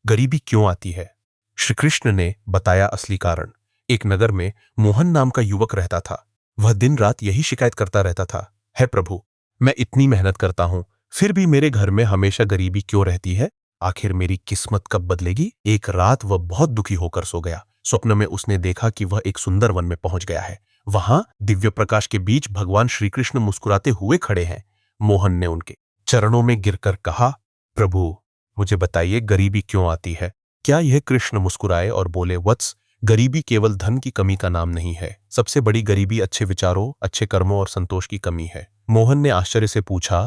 गरीबी क्यों आती है? श्री कृष्ण ने बताया असली कारण। एक नगर में मोहन नाम का युवक रहता था। वह दिन रात यही शिकायत करता रहता था, हे प्रभु, मैं इतनी मेहनत करता हूं, फिर भी मेरे घर में हमेशा गरीबी क्यों रहती है? आखिर मेरी किस्मत कब बदलेगी? एक रात वह बहुत दुखी होकर सो गया। स्वप्न में उसने देखा कि वह एक सुंदर वन में पहुंच गया है। वहां दिव्य प्रकाश के बीच भगवान श्री कृष्ण मुस्कुराते हुए खड़े हैं। मोहन ने उनके चरणों में गिरकर कहा, प्रभु, मुझे बताइए गरीबी क्यों आती है? क्या यह? कृष्ण मुस्कुराए और बोले, वत्स, गरीबी केवल धन की कमी का नाम नहीं है। सबसे बड़ी गरीबी अच्छे विचारों, अच्छे कर्मों और संतोष की कमी है। मोहन ने आश्चर्य से पूछा,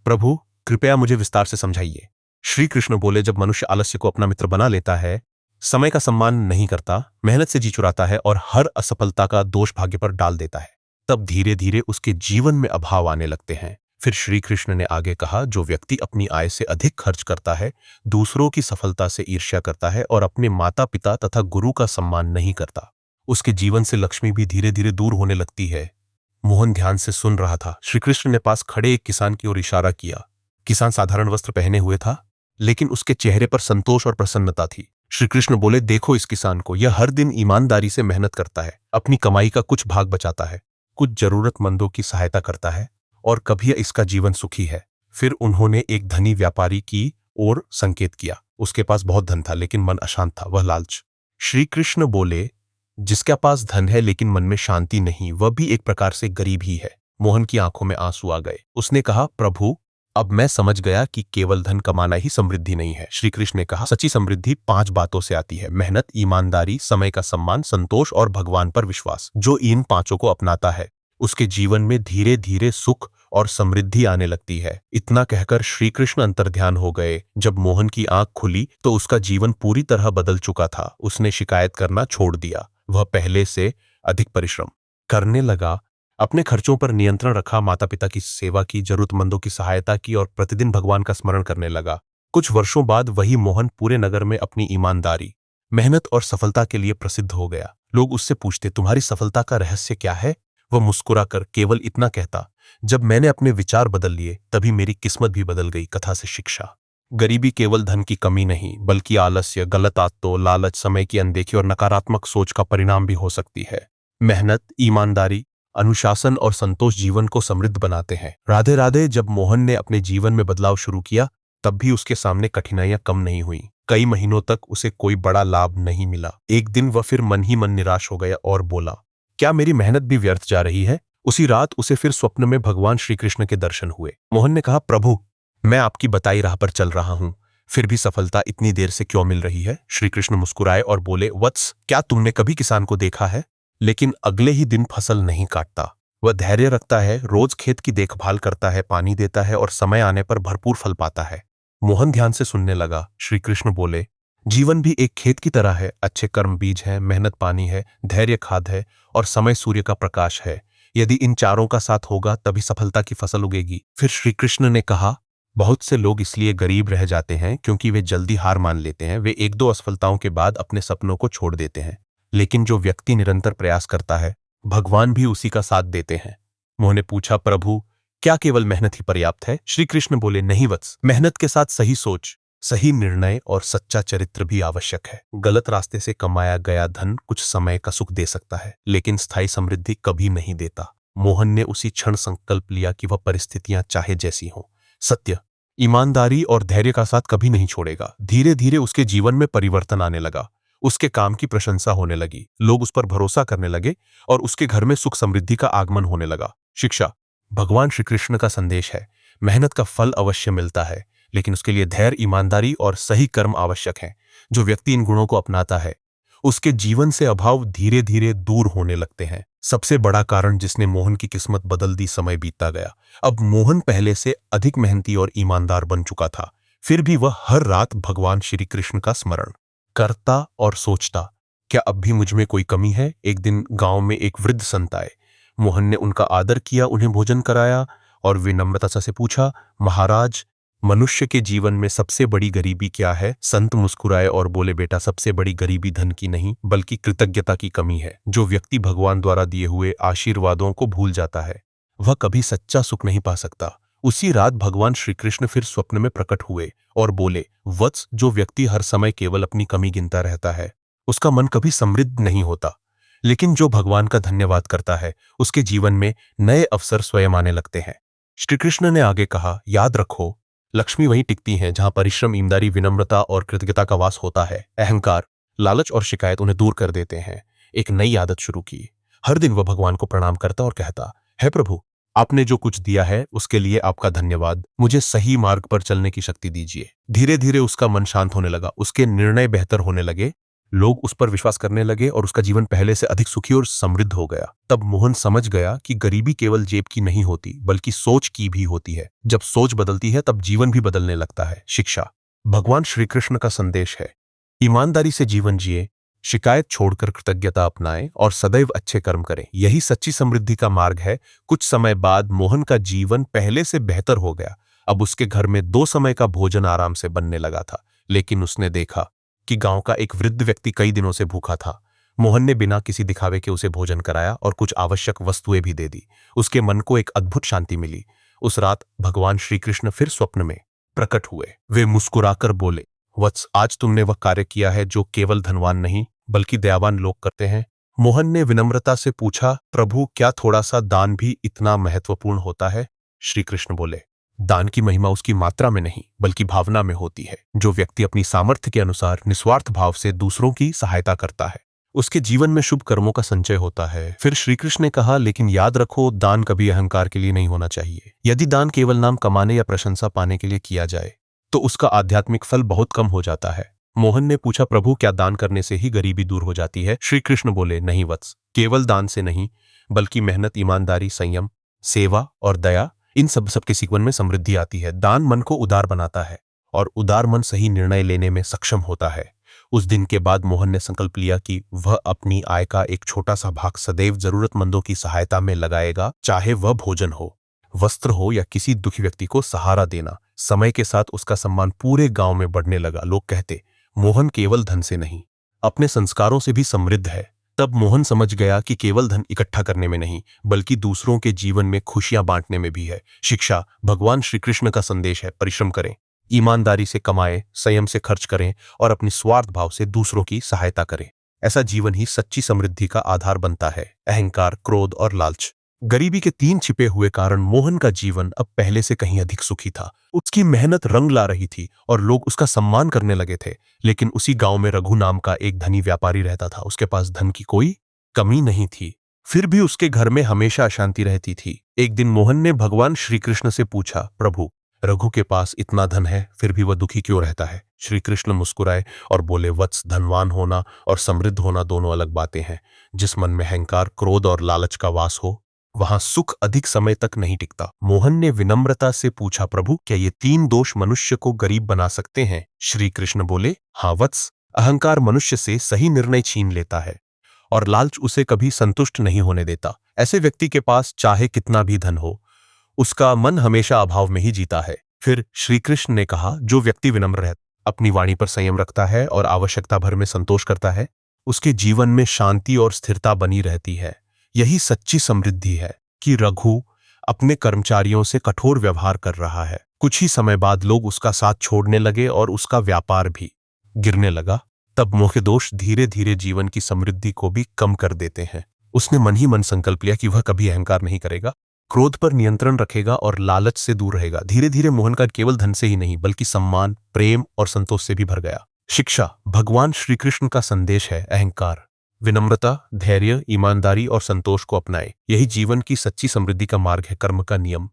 प्रभु, कृपया मुझे विस्तार से समझाइए। श्री कृष्ण बोले, जब मनुष्य आलस्य को अपना मित्र बना लेता है, समय का सम्मान नहीं करता, मेहनत से जी चुराता है और हर असफलता का दोष भाग्य पर डाल देता है, तब धीरे धीरे उसके जीवन में अभाव आने लगते हैं। फिर श्री कृष्ण ने आगे कहा, जो व्यक्ति अपनी आय से अधिक खर्च करता है, दूसरों की सफलता से ईर्ष्या करता है और अपने माता पिता तथा गुरु का सम्मान नहीं करता, उसके जीवन से लक्ष्मी भी धीरे धीरे दूर होने लगती है। मोहन ध्यान से सुन रहा था। श्री कृष्ण ने पास खड़े एक किसान की ओर इशारा किया। किसान साधारण वस्त्र पहने हुए था, लेकिन उसके चेहरे पर संतोष और प्रसन्नता थी। श्री कृष्ण बोले, देखो इस किसान को, यह हर दिन ईमानदारी से मेहनत करता है, अपनी कमाई का कुछ भाग बचाता है, कुछ जरूरतमंदों की सहायता करता है और कभी इसका जीवन सुखी है। फिर उन्होंने एक धनी व्यापारी की ओर संकेत किया। उसके पास बहुत धन था, लेकिन मन अशांत था, वह लालच। श्री कृष्ण बोले, जिसके पास धन है लेकिन मन में शांति नहीं, वह भी एक प्रकार से गरीब ही है। मोहन की आंखों में आंसू आ गए। उसने कहा, प्रभु, अब मैं समझ गया कि केवल धन कमाना ही समृद्धि नहीं है। श्री कृष्ण ने कहा, सच्ची समृद्धि 5 बातों से आती है: मेहनत, ईमानदारी, समय का सम्मान, संतोष और भगवान पर विश्वास। जो इन 5 को अपनाता है, उसके जीवन में धीरे धीरे सुख और समृद्धि आने लगती है। इतना कहकर श्री कृष्ण अंतर्ध्यान हो गए। जब मोहन की आंख खुली तो उसका जीवन पूरी तरह बदल चुका था। उसने शिकायत करना छोड़ दिया। वह पहले से अधिक परिश्रम करने लगा, अपने खर्चों पर नियंत्रण रखा, माता पिता की सेवा की, जरूरतमंदों की सहायता की और प्रतिदिन भगवान का स्मरण करने लगा। कुछ वर्षों बाद वही मोहन पूरे नगर में अपनी ईमानदारी, मेहनत और सफलता के लिए प्रसिद्ध हो गया। लोग उससे पूछते, तुम्हारी सफलता का रहस्य क्या है? वह मुस्कुराकर केवल इतना कहता, जब मैंने अपने विचार बदल लिए तभी मेरी किस्मत भी बदल गई। कथा से शिक्षा। गरीबी केवल धन की कमी नहीं, बल्कि आलस्य, गलत आदतों, लालच, समय की अनदेखी और नकारात्मक सोच का परिणाम भी हो सकती है। मेहनत, ईमानदारी, अनुशासन और संतोष जीवन को समृद्ध बनाते हैं। राधे राधे। जब मोहन ने अपने जीवन में बदलाव शुरू किया, तब भी उसके सामने कठिनाइयां कम नहीं हुई। कई महीनों तक उसे कोई बड़ा लाभ नहीं मिला। एक दिन वह फिर मन ही मन निराश हो गया और बोला, क्या मेरी मेहनत भी व्यर्थ जा रही है? उसी रात उसे फिर स्वप्न में भगवान श्री कृष्ण के दर्शन हुए। मोहन ने कहा, प्रभु, मैं आपकी बताई राह पर चल रहा हूं, फिर भी सफलता इतनी देर से क्यों मिल रही है? श्री कृष्ण मुस्कुराए और बोले, वत्स, क्या तुमने कभी किसान को देखा है, लेकिन अगले ही दिन फसल नहीं काटता? वह धैर्य रखता है, रोज खेत की देखभाल करता है, पानी देता है और समय आने पर भरपूर फल पाता है। मोहन ध्यान से सुनने लगा। श्री कृष्ण बोले, जीवन भी एक खेत की तरह है। अच्छे कर्म बीज है, मेहनत पानी है, धैर्य खाद है और समय सूर्य का प्रकाश है। यदि इन चारों का साथ होगा तभी सफलता की फसल उगेगी। फिर श्री कृष्ण ने कहा, बहुत से लोग इसलिए गरीब रह जाते हैं क्योंकि वे जल्दी हार मान लेते हैं। वे 1-2 असफलताओं के बाद अपने सपनों को छोड़ देते हैं। लेकिन जो व्यक्ति निरंतर प्रयास करता है, भगवान भी उसी का साथ देते हैं। मोहन ने पूछा, प्रभु, क्या केवल मेहनत ही पर्याप्त है? श्री कृष्ण बोले, नहीं वत्स, मेहनत के साथ सही सोच, सही निर्णय और सच्चा चरित्र भी आवश्यक है। गलत रास्ते से कमाया गया धन कुछ समय का सुख दे सकता है, लेकिन स्थायी समृद्धि कभी नहीं देता। मोहन ने उसी क्षण संकल्प लिया कि वह परिस्थितियां चाहे जैसी हों, सत्य, ईमानदारी और धैर्य का साथ कभी नहीं छोड़ेगा। धीरे धीरे उसके जीवन में परिवर्तन आने लगा। उसके काम की प्रशंसा होने लगी, लोग उस पर भरोसा करने लगे और उसके घर में सुख समृद्धि का आगमन होने लगा। शिक्षा। भगवान श्री कृष्ण का संदेश है, मेहनत का फल अवश्य मिलता है, लेकिन उसके लिए धैर्य, ईमानदारी और सही कर्म आवश्यक हैं। जो व्यक्ति इन गुणों को अपनाता है, उसके जीवन से अभाव धीरे धीरे दूर होने लगते हैं। सबसे बड़ा कारण जिसने मोहन की किस्मत बदल दी, समय बीतता गया। अब मोहन पहले से अधिक मेहनती और ईमानदार बन चुका था। फिर भी वह हर रात भगवान श्री कृष्ण का स्मरण करता और सोचता, क्या अब भी मुझ में कोई कमी है? एक दिन गांव में एक वृद्ध संत आए। मोहन ने उनका आदर किया, उन्हें भोजन कराया और विनम्रता से पूछा, महाराज, मनुष्य के जीवन में सबसे बड़ी गरीबी क्या है? संत मुस्कुराए और बोले, बेटा, सबसे बड़ी गरीबी धन की नहीं, बल्कि कृतज्ञता की कमी है। जो व्यक्ति भगवान द्वारा दिए हुए आशीर्वादों को भूल जाता है, वह कभी सच्चा सुख नहीं पा सकता। उसी रात भगवान श्री कृष्ण फिर स्वप्न में प्रकट हुए और बोले, वत्स, जो व्यक्ति हर समय केवल अपनी कमी गिनता रहता है उसका मन कभी समृद्ध नहीं होता, लेकिन जो भगवान का धन्यवाद करता है उसके जीवन में नए अवसर स्वयं आने लगते हैं। श्री कृष्ण ने आगे कहा, याद रखो, लक्ष्मी वहीं टिकती है जहां परिश्रम, ईमानदारी, विनम्रता और कृतज्ञता का वास होता है। अहंकार, लालच और शिकायत उन्हें दूर कर देते हैं। एक नई आदत शुरू की। हर दिन वह भगवान को प्रणाम करता और कहता, है प्रभु, आपने जो कुछ दिया है उसके लिए आपका धन्यवाद, मुझे सही मार्ग पर चलने की शक्ति दीजिए। धीरे धीरे उसका मन शांत होने लगा, उसके निर्णय बेहतर होने लगे, लोग उस पर विश्वास करने लगे और उसका जीवन पहले से अधिक सुखी और समृद्ध हो गया। तब मोहन समझ गया कि गरीबी केवल जेब की नहीं होती बल्कि सोच की भी होती है। जब सोच बदलती है तब जीवन भी बदलने लगता है। शिक्षा, भगवान श्री कृष्ण का संदेश है, ईमानदारी से जीवन जिए, शिकायत छोड़कर कृतज्ञता अपनाएं और सदैव अच्छे कर्म करें। यही सच्ची समृद्धि का मार्ग है। कुछ समय बाद मोहन का जीवन पहले से बेहतर हो गया। अब उसके घर में 2 समय का भोजन आराम से बनने लगा था। लेकिन उसने देखा कि गांव का एक वृद्ध व्यक्ति कई दिनों से भूखा था। मोहन ने बिना किसी दिखावे के उसे भोजन कराया और कुछ आवश्यक वस्तुएं भी दे दी। उसके मन को एक अद्भुत शांति मिली। उस रात भगवान श्री कृष्ण फिर स्वप्न में प्रकट हुए। वे मुस्कुराकर बोले, वत्स, आज तुमने वह कार्य किया है जो केवल धनवान नहीं बल्कि दयावान लोग करते हैं। मोहन ने विनम्रता से पूछा, प्रभु, क्या थोड़ा सा दान भी इतना महत्वपूर्ण होता है? श्री कृष्ण बोले, दान की महिमा उसकी मात्रा में नहीं बल्कि भावना में होती है। जो व्यक्ति अपनी सामर्थ्य के अनुसार निस्वार्थ भाव से दूसरों की सहायता करता है उसके जीवन में शुभ कर्मों का संचय होता है। फिर श्री कृष्ण ने कहा, लेकिन याद रखो, दान कभी अहंकार के लिए नहीं होना चाहिए। यदि दान केवल नाम कमाने या प्रशंसा पाने के लिए किया जाए तो उसका आध्यात्मिक फल बहुत कम हो जाता है। मोहन ने पूछा, प्रभु, क्या दान करने से ही गरीबी दूर हो जाती है? श्री कृष्ण बोले, नहीं वत्स, केवल दान से नहीं बल्कि मेहनत, ईमानदारी, संयम, सेवा और दया, इन सबके जीवन में समृद्धि आती है। दान मन को उदार बनाता है और उदार मन सही निर्णय लेने में सक्षम होता है। उस दिन के बाद मोहन ने संकल्प लिया कि वह अपनी आय का एक छोटा सा भाग सदैव जरूरतमंदों की सहायता में लगाएगा, चाहे वह भोजन हो, वस्त्र हो या किसी दुखी व्यक्ति को सहारा देना। समय के साथ उसका सम्मान पूरे गांव में बढ़ने लगा। लोग कहते, मोहन केवल धन से नहीं अपने संस्कारों से भी समृद्ध है। तब मोहन समझ गया कि केवल धन इकट्ठा करने में नहीं बल्कि दूसरों के जीवन में खुशियां बांटने में भी है। शिक्षा, भगवान श्री कृष्ण का संदेश है, परिश्रम करें, ईमानदारी से कमाएं, संयम से खर्च करें और अपनी स्वार्थ भाव से दूसरों की सहायता करें। ऐसा जीवन ही सच्ची समृद्धि का आधार बनता है। अहंकार, क्रोध और लालच, गरीबी के 3 छिपे हुए कारण मोहन का जीवन अब पहले से कहीं अधिक सुखी था। उसकी मेहनत रंग ला रही थी और लोग उसका सम्मान करने लगे थे। लेकिन उसी गांव में रघु नाम का एक धनी व्यापारी रहता था। उसके पास धन की कोई कमी नहीं थी, फिर भी उसके घर में हमेशा अशांति रहती थी। एक दिन मोहन ने भगवान श्री कृष्ण से पूछा, प्रभु, रघु के पास इतना धन है फिर भी वह दुखी क्यों रहता है? श्री कृष्ण मुस्कुराए और बोले, वत्स, धनवान होना और समृद्ध होना दोनों अलग बातें हैं। जिस मन में अहंकार, क्रोध और लालच का वास हो वहां सुख अधिक समय तक नहीं टिकता। मोहन ने विनम्रता से पूछा, प्रभु, क्या ये 3 दोष मनुष्य को गरीब बना सकते हैं? श्री कृष्ण बोले, हाँ वत्स, अहंकार मनुष्य से सही निर्णय छीन लेता है और लालच उसे कभी संतुष्ट नहीं होने देता। ऐसे व्यक्ति के पास चाहे कितना भी धन हो, उसका मन हमेशा अभाव में ही जीता है। फिर श्री कृष्ण ने कहा, जो व्यक्ति विनम्र है, अपनी वाणी पर संयम रखता है और आवश्यकता भर में संतोष करता है, उसके जीवन में शांति और स्थिरता बनी रहती है। यही सच्ची समृद्धि है कि रघु अपने कर्मचारियों से कठोर व्यवहार कर रहा है। कुछ ही समय बाद लोग उसका साथ छोड़ने लगे और उसका व्यापार भी गिरने लगा। तब मोह के दोष धीरे धीरे जीवन की समृद्धि को भी कम कर देते हैं। उसने मन ही मन संकल्प लिया कि वह कभी अहंकार नहीं करेगा, क्रोध पर नियंत्रण रखेगा और लालच से दूर रहेगा। धीरे धीरे मोहन का केवल धन से ही नहीं बल्कि सम्मान, प्रेम और संतोष से भी भर गया। शिक्षा, भगवान श्री कृष्ण का संदेश है, अहंकार, विनम्रता, धैर्य, ईमानदारी और संतोष को अपनाएं। यही जीवन की सच्ची समृद्धि का मार्ग है। कर्म का नियम,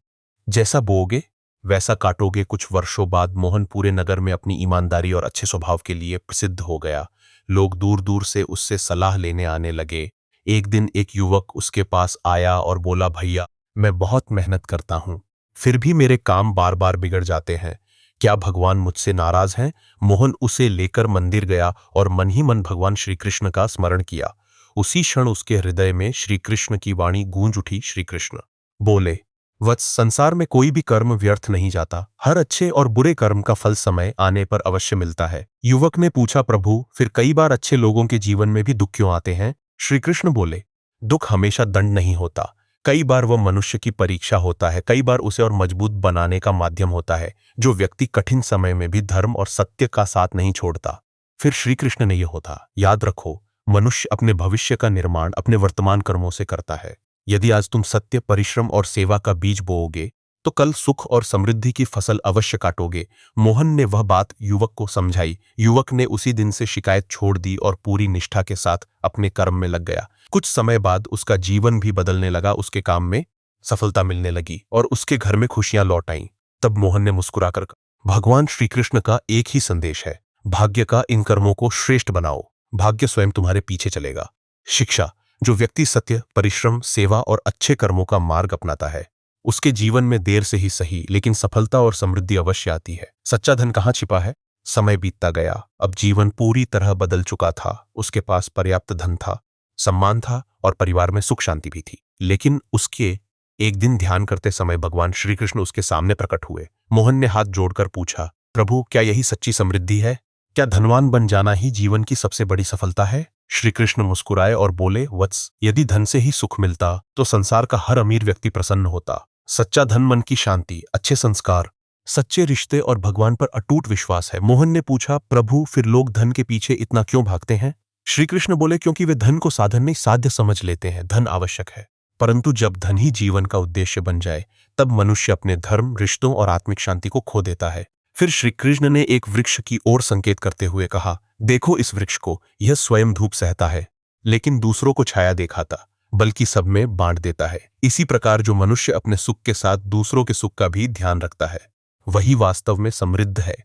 जैसा बोओगे वैसा काटोगे। कुछ वर्षों बाद मोहन पूरे नगर में अपनी ईमानदारी और अच्छे स्वभाव के लिए प्रसिद्ध हो गया। लोग दूर दूर से उससे सलाह लेने आने लगे। एक दिन एक युवक उसके पास आया और बोला, भैया, मैं बहुत मेहनत करता हूं, फिर भी मेरे काम बार बार बिगड़ जाते हैं। क्या भगवान मुझसे नाराज हैं? मोहन उसे लेकर मंदिर गया और मन ही मन भगवान श्री कृष्ण का स्मरण किया। उसी क्षण उसके हृदय में श्री कृष्ण की वाणी गूंज उठी। श्री कृष्ण बोले, वत्स, संसार में कोई भी कर्म व्यर्थ नहीं जाता। हर अच्छे और बुरे कर्म का फल समय आने पर अवश्य मिलता है। युवक ने पूछा, प्रभु, फिर कई बार अच्छे लोगों के जीवन में भी दुख क्यों आते हैं? श्री कृष्ण बोले, दुख हमेशा दंड नहीं होता, कई बार वह मनुष्य की परीक्षा होता है, कई बार उसे और मजबूत बनाने का माध्यम होता है। जो व्यक्ति कठिन समय में भी धर्म और सत्य का साथ नहीं छोड़ता, फिर श्री कृष्ण ने यह होता। याद रखो, मनुष्य अपने भविष्य का निर्माण अपने वर्तमान कर्मों से करता है। यदि आज तुम सत्य, परिश्रम और सेवा का बीज बोओगे तो कल सुख और समृद्धि की फसल अवश्य काटोगे। मोहन ने वह बात युवक को समझाई। युवक ने उसी दिन से शिकायत छोड़ दी और पूरी निष्ठा के साथ अपने कर्म में लग गया। कुछ समय बाद उसका जीवन भी बदलने लगा, उसके काम में सफलता मिलने लगी और उसके घर में खुशियां लौट आईं। तब मोहन ने मुस्कुराकर कहा, भगवान श्री कृष्ण का एक ही संदेश है, भाग्य का इन कर्मों को श्रेष्ठ बनाओ, भाग्य स्वयं तुम्हारे पीछे चलेगा। शिक्षा, जो व्यक्ति सत्य, परिश्रम, सेवा और अच्छे कर्मों का मार्ग अपनाता है, उसके जीवन में देर से ही सही लेकिन सफलता और समृद्धि अवश्य आती है। सच्चा धन कहाँ छिपा है? समय बीतता गया, अब जीवन पूरी तरह बदल चुका था। उसके पास पर्याप्त धन था, सम्मान था और परिवार में सुख शांति भी थी। लेकिन उसके एक दिन ध्यान करते समय भगवान श्री कृष्ण उसके सामने प्रकट हुए। मोहन ने हाथ जोड़कर पूछा, प्रभु, क्या यही सच्ची समृद्धि है? क्या धनवान बन जाना ही जीवन की सबसे बड़ी सफलता है? श्री कृष्ण मुस्कुराए और बोले, वत्स, यदि धन से ही सुख मिलता तो संसार का हर अमीर व्यक्ति प्रसन्न होता। सच्चा धन मन की शांति, अच्छे संस्कार, सच्चे रिश्ते और भगवान पर अटूट विश्वास है। मोहन ने पूछा, प्रभु, फिर लोग धन के पीछे इतना क्यों भागते हैं? श्री कृष्ण बोले, क्योंकि वे धन को साधन नहीं, साध्य समझ लेते हैं। धन आवश्यक है, परंतु जब धन ही जीवन का उद्देश्य बन जाए तब मनुष्य अपने धर्म, रिश्तों और आत्मिक शांति को खो देता है। फिर श्री कृष्ण ने एक वृक्ष की ओर संकेत करते हुए कहा, देखो इस वृक्ष को, यह स्वयं धूप सहता है लेकिन दूसरों को छाया दिखाता, बल्कि सब में बांट देता है। इसी प्रकार जो मनुष्य अपने सुख के साथ दूसरों के सुख का भी ध्यान रखता है, वही वास्तव में समृद्ध है।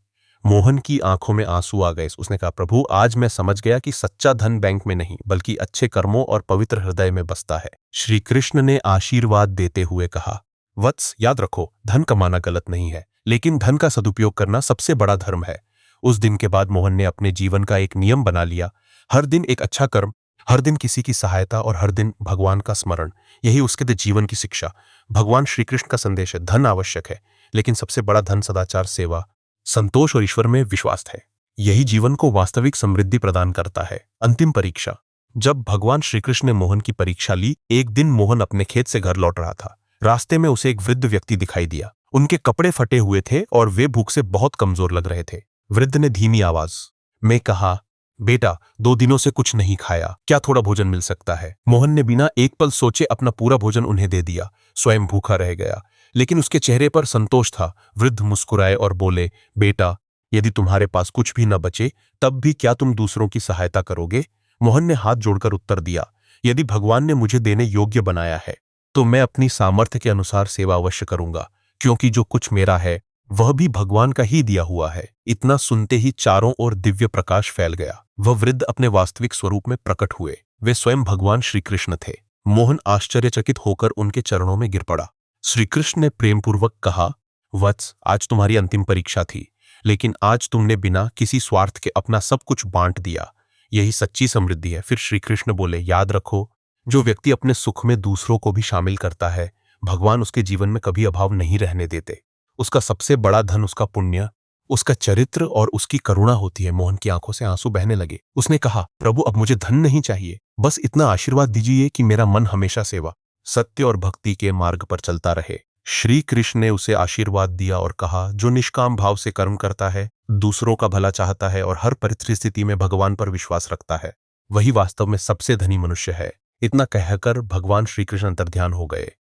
मोहन की आंखों में आंसू आ गए। उसने कहा, प्रभु, आज मैं समझ गया कि सच्चा धन बैंक में नहीं बल्कि अच्छे कर्मों और पवित्र हृदय में बसता है। श्री कृष्ण ने आशीर्वाद देते हुए कहा, वत्स, याद रखो, धन कमाना गलत नहीं है, लेकिन धन का सदुपयोग करना सबसे बड़ा धर्म है। उस दिन के बाद मोहन ने अपने जीवन का एक नियम बना लिया, हर दिन एक अच्छा कर्म, हर दिन किसी की सहायता और हर दिन भगवान का स्मरण। यही उसके जीवन की शिक्षा। भगवान श्री कृष्ण का संदेश है, धन आवश्यक है लेकिन सबसे बड़ा धन सदाचार, सेवा, संतोष और ईश्वर में विश्वास है। यही जीवन को वास्तविक समृद्धि प्रदान करता है। अंतिम परीक्षा। जब भगवान श्री कृष्ण ने मोहन की परीक्षा ली, एक दिन मोहन अपने खेत से घर लौट रहा था। रास्ते में उसे एक वृद्ध व्यक्ति दिखाई दिया। उनके कपड़े फटे हुए थे और वे भूख से बहुत कमजोर लग रहे थे। वृद्ध ने धीमी आवाज में कहा, बेटा, 2 दिनों से कुछ नहीं खाया, क्या थोड़ा भोजन मिल सकता है? मोहन ने बिना एक पल सोचे अपना पूरा भोजन उन्हें दे दिया। स्वयं भूखा रह गया, लेकिन उसके चेहरे पर संतोष था। वृद्ध मुस्कुराए और बोले, बेटा, यदि तुम्हारे पास कुछ भी न बचे तब भी क्या तुम दूसरों की सहायता करोगे? मोहन ने हाथ जोड़कर उत्तर दिया, यदि भगवान ने मुझे देने योग्य बनाया है तो मैं अपनी सामर्थ्य के अनुसार सेवा अवश्य करूंगा, क्योंकि जो कुछ मेरा है वह भी भगवान का ही दिया हुआ है। इतना सुनते ही चारों ओर दिव्य प्रकाश फैल गया। वह वृद्ध अपने वास्तविक स्वरूप में प्रकट हुए। वे स्वयं भगवान श्री कृष्ण थे। मोहन आश्चर्यचकित होकर उनके चरणों में गिर पड़ा। श्री कृष्ण ने प्रेमपूर्वक कहा, वत्स, आज तुम्हारी अंतिम परीक्षा थी, लेकिन आज तुमने बिना किसी स्वार्थ के अपना सब कुछ बांट दिया। यही सच्ची समृद्धि है। फिर श्री कृष्ण बोले, याद रखो, जो व्यक्ति अपने सुख में दूसरों को भी शामिल करता है, भगवान उसके जीवन में कभी अभाव नहीं रहने देते। उसका सबसे बड़ा धन उसका पुण्य, उसका चरित्र और उसकी करुणा होती है। मोहन की आंखों से आंसू बहने लगे। उसने कहा, प्रभु, अब मुझे धन नहीं चाहिए, बस इतना आशीर्वाद दीजिए कि मेरा मन हमेशा सेवा, सत्य और भक्ति के मार्ग पर चलता रहे। श्री कृष्ण ने उसे आशीर्वाद दिया और कहा, जो निष्काम भाव से कर्म करता है, दूसरों का भला चाहता है और हर परिस्थिति में भगवान पर विश्वास रखता है, वही वास्तव में सबसे धनी मनुष्य है। इतना कहकर भगवान श्री कृष्ण अंतर्ध्यान हो गए।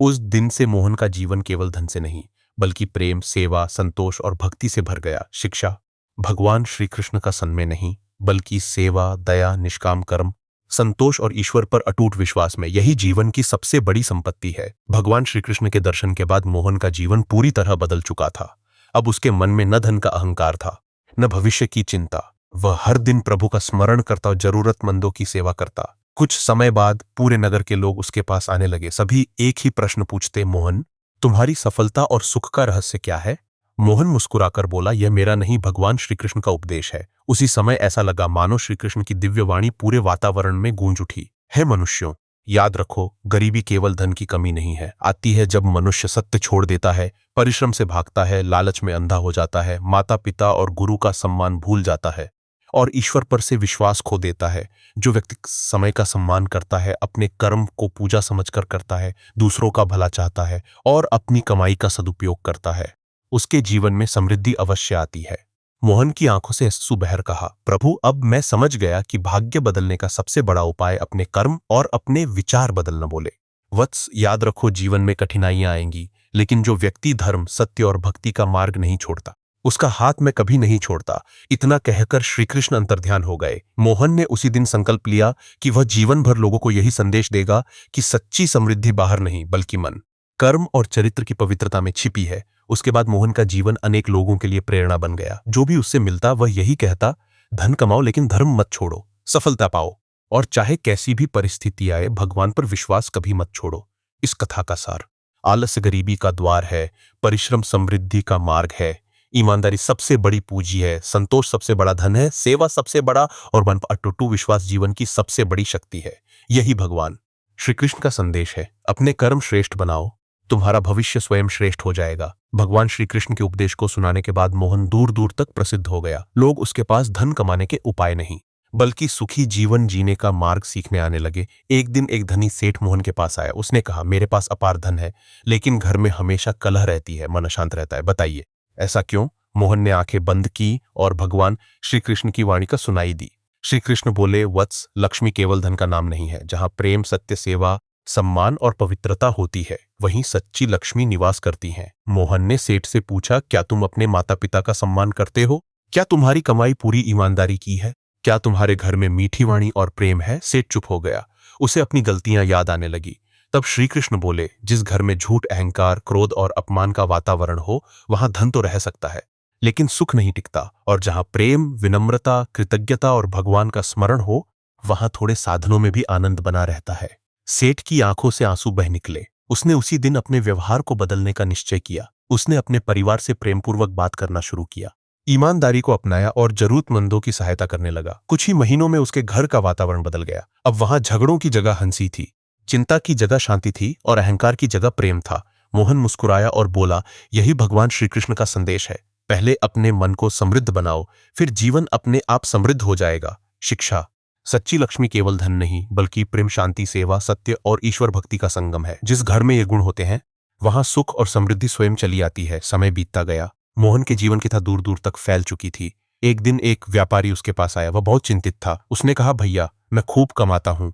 उस दिन से मोहन का जीवन केवल धन से नहीं बल्कि प्रेम, सेवा, संतोष और भक्ति से भर गया। शिक्षा, भगवान श्री कृष्ण का सन्मय नहीं बल्कि सेवा, दया, निष्काम कर्म, संतोष और ईश्वर पर अटूट विश्वास में यही जीवन की सबसे बड़ी संपत्ति है। भगवान श्री कृष्ण के दर्शन के बाद मोहन का जीवन पूरी तरह बदल चुका था। अब उसके मन में न धन का अहंकार था, न भविष्य की चिंता। वह हर दिन प्रभु का स्मरण करता और जरूरतमंदों की सेवा करता। कुछ समय बाद पूरे नगर के लोग उसके पास आने लगे। सभी एक ही प्रश्न पूछते, मोहन, तुम्हारी सफलता और सुख का रहस्य क्या है? मोहन मुस्कुराकर बोला, यह मेरा नहीं, भगवान श्री कृष्ण का उपदेश है। उसी समय ऐसा लगा मानो श्री कृष्ण की दिव्य वाणी पूरे वातावरण में गूंज उठी। हे मनुष्यों, याद रखो, गरीबी केवल धन की कमी नहीं है, आती है जब मनुष्य सत्य छोड़ देता है, परिश्रम से भागता है, लालच में अंधा हो जाता है, माता पिता और गुरु का सम्मान भूल जाता है और ईश्वर पर से विश्वास खो देता है। जो व्यक्ति समय का सम्मान करता है, अपने कर्म को पूजा समझकर करता है, दूसरों का भला चाहता है और अपनी कमाई का सदुपयोग करता है, उसके जीवन में समृद्धि अवश्य आती है। मोहन की आंखों से आंसू बहकर कहा, प्रभु, अब मैं समझ गया कि भाग्य बदलने का सबसे बड़ा उपाय अपने कर्म और अपने विचार बदलना। बोले, वत्स, याद रखो, जीवन में कठिनाइयां आएंगी, लेकिन जो व्यक्ति धर्म, सत्य और भक्ति का मार्ग नहीं छोड़ता, उसका हाथ मैं कभी नहीं छोड़ता। इतना कहकर श्रीकृष्ण अंतर्ध्यान हो गए। मोहन ने उसी दिन संकल्प लिया कि वह जीवन भर लोगों को यही संदेश देगा कि सच्ची समृद्धि बाहर नहीं बल्कि मन, कर्म और चरित्र की पवित्रता में छिपी है। उसके बाद मोहन का जीवन अनेक लोगों के लिए प्रेरणा बन गया। जो भी उससे मिलता वह यही कहता, धन कमाओ लेकिन धर्म मत छोड़ो, सफलता पाओ और चाहे कैसी भी परिस्थिति आए, भगवान पर विश्वास कभी मत छोड़ो। इस कथा का सार, आलस्य गरीबी का द्वार है, परिश्रम समृद्धि का मार्ग है, ईमानदारी सबसे बड़ी पूंजी है, संतोष सबसे बड़ा धन है, सेवा सबसे बड़ा और मन पर अटूट विश्वास जीवन की सबसे बड़ी शक्ति है। यही भगवान श्री कृष्ण का संदेश है। अपने कर्म श्रेष्ठ बनाओ, तुम्हारा भविष्य स्वयं श्रेष्ठ हो जाएगा। भगवान श्री कृष्ण के उपदेश को सुनाने के बाद मोहन दूर दूर तक प्रसिद्ध हो गया। लोग उसके पास धन कमाने के उपाय नहीं बल्कि सुखी जीवन जीने का मार्ग सीखने आने लगे। एक दिन एक धनी सेठ मोहन के पास आया। उसने कहा, मेरे पास अपार धन है लेकिन घर में हमेशा कलह रहती है, मन अशांत रहता है, बताइए ऐसा क्यों? मोहन ने आंखें बंद की और भगवान श्री कृष्ण की वाणी का सुनाई दी। श्री कृष्ण बोले, वत्स, लक्ष्मी केवल धन का नाम नहीं है। जहां प्रेम, सत्य, सेवा, सम्मान और पवित्रता होती है, वहीं सच्ची लक्ष्मी निवास करती है। मोहन ने सेठ से पूछा, क्या तुम अपने माता पिता का सम्मान करते हो? क्या तुम्हारी कमाई पूरी ईमानदारी की है? क्या तुम्हारे घर में मीठी वाणी और प्रेम है? सेठ चुप हो गया। उसे अपनी गलतियां याद आने लगी। तब श्री कृष्ण बोले, जिस घर में झूठ, अहंकार, क्रोध और अपमान का वातावरण हो, वहां धन तो रह सकता है लेकिन सुख नहीं टिकता। और जहां प्रेम, विनम्रता, कृतज्ञता और भगवान का स्मरण हो, वहां थोड़े साधनों में भी आनंद बना रहता है। सेठ की आंखों से आंसू बह निकले। उसने उसी दिन अपने व्यवहार को बदलने का निश्चय किया। उसने अपने परिवार से प्रेमपूर्वक बात करना शुरू किया, ईमानदारी को अपनाया और जरूरतमंदों की सहायता करने लगा। कुछ ही महीनों में उसके घर का वातावरण बदल गया। अब वहां झगड़ों की जगह हंसी थी, चिंता की जगह शांति थी और अहंकार की जगह प्रेम था। मोहन मुस्कुराया और बोला, यही भगवान श्री कृष्ण का संदेश है। पहले अपने मन को समृद्ध बनाओ, फिर जीवन अपने आप समृद्ध हो जाएगा। शिक्षा, सच्ची लक्ष्मी केवल धन नहीं बल्कि प्रेम, शांति, सेवा, सत्य और ईश्वर भक्ति का संगम है। जिस घर में ये गुण होते हैं वहां सुख और समृद्धि स्वयं चली आती है। समय बीतता गया। मोहन के जीवन की था दूर दूर तक फैल चुकी थी। एक दिन एक व्यापारी उसके पास आया। वह बहुत चिंतित था। उसने कहा, भैया, मैं खूब कमाता हूं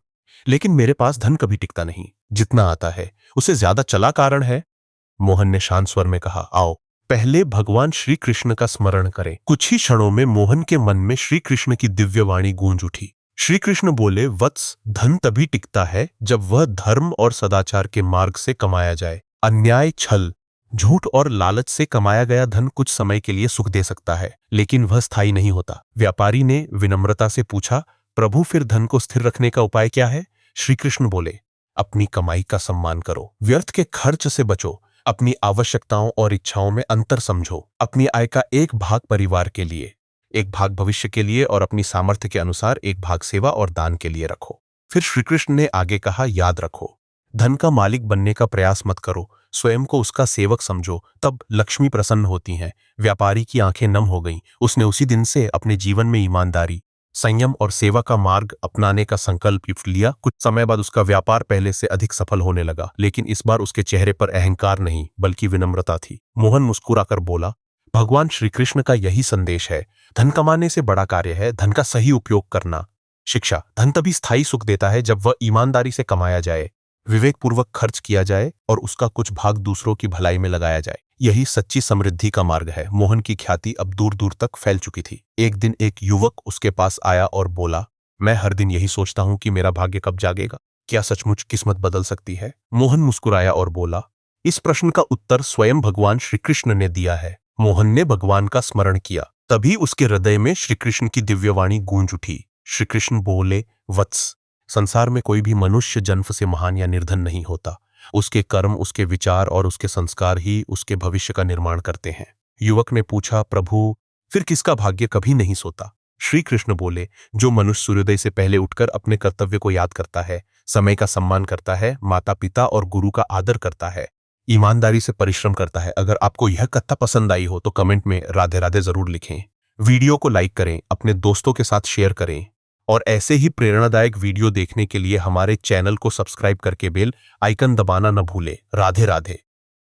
लेकिन मेरे पास धन कभी टिकता नहीं। जितना आता है उसे ज्यादा चला कारण है। मोहन ने शांत स्वर में कहा, आओ पहले भगवान श्री कृष्ण का स्मरण करें। कुछ ही क्षणों में मोहन के मन में श्री कृष्ण की दिव्य वाणी गूंज उठी। श्री कृष्ण बोले, वत्स, धन तभी टिकता है जब वह धर्म और सदाचार के मार्ग से कमाया जाए। अन्याय, छल, झूठ और लालच से कमाया गया धन कुछ समय के लिए सुख दे सकता है लेकिन वह स्थायी नहीं होता। व्यापारी ने विनम्रता से पूछा, प्रभु, फिर धन को स्थिर रखने का उपाय क्या है? श्री कृष्ण बोले, अपनी कमाई का सम्मान करो, व्यर्थ के खर्च से बचो, अपनी आवश्यकताओं और इच्छाओं में अंतर समझो। अपनी आय का एक भाग परिवार के लिए, एक भाग भविष्य के लिए और अपनी सामर्थ्य के अनुसार एक भाग सेवा और दान के लिए रखो। फिर श्री कृष्ण ने आगे कहा, याद रखो, धन का मालिक बनने का प्रयास मत करो, स्वयं को उसका सेवक समझो, तब लक्ष्मी प्रसन्न होती है। व्यापारी की आंखें नम हो गईं। उसने उसी दिन से अपने जीवन में ईमानदारी, संयम और सेवा का मार्ग अपनाने का संकल्प लिया। कुछ समय बाद उसका व्यापार पहले से अधिक सफल होने लगा लेकिन इस बार उसके चेहरे पर अहंकार नहीं बल्कि विनम्रता थी। मोहन मुस्कुराकर बोला, भगवान श्री कृष्ण का यही संदेश है। धन कमाने से बड़ा कार्य है धन का सही उपयोग करना। शिक्षा, धन तभी स्थायी सुख देता है जब वह ईमानदारी से कमाया जाए, विवेकपूर्वक खर्च किया जाए और उसका कुछ भाग दूसरों की भलाई में लगाया जाए। यही सच्ची समृद्धि का मार्ग है। मोहन की ख्याति अब दूर दूर तक फैल चुकी थी। एक दिन एक युवक उसके पास आया और बोला, मैं हर दिन यही सोचता हूं कि मेरा भाग्य कब जागेगा। क्या सचमुच किस्मत बदल सकती है? मोहन मुस्कुराया और बोला, इस प्रश्न का उत्तर स्वयं भगवान श्री कृष्ण ने दिया है। मोहन ने भगवान का स्मरण किया। तभी उसके हृदय में श्री कृष्ण की दिव्यवाणी गूंज उठी। श्री कृष्ण बोले, वत्स, संसार में कोई भी मनुष्य जन्म से महान या निर्धन नहीं होता। उसके कर्म, उसके विचार और उसके संस्कार ही उसके भविष्य का निर्माण करते हैं। युवक ने पूछा, प्रभु, फिर किसका भाग्य कभी नहीं सोता? श्री कृष्ण बोले, जो मनुष्य सूर्योदय से पहले उठकर अपने कर्तव्य को याद करता है, समय का सम्मान करता है, माता पिता और गुरु का आदर करता है, ईमानदारी से परिश्रम करता है। अगर आपको यह कथा पसंद आई हो तो कमेंट में राधे राधे जरूर लिखें। वीडियो को लाइक करें, अपने दोस्तों के साथ शेयर करें और ऐसे ही प्रेरणादायक वीडियो देखने के लिए हमारे चैनल को सब्सक्राइब करके बेल आइकन दबाना न भूलें। राधे राधे।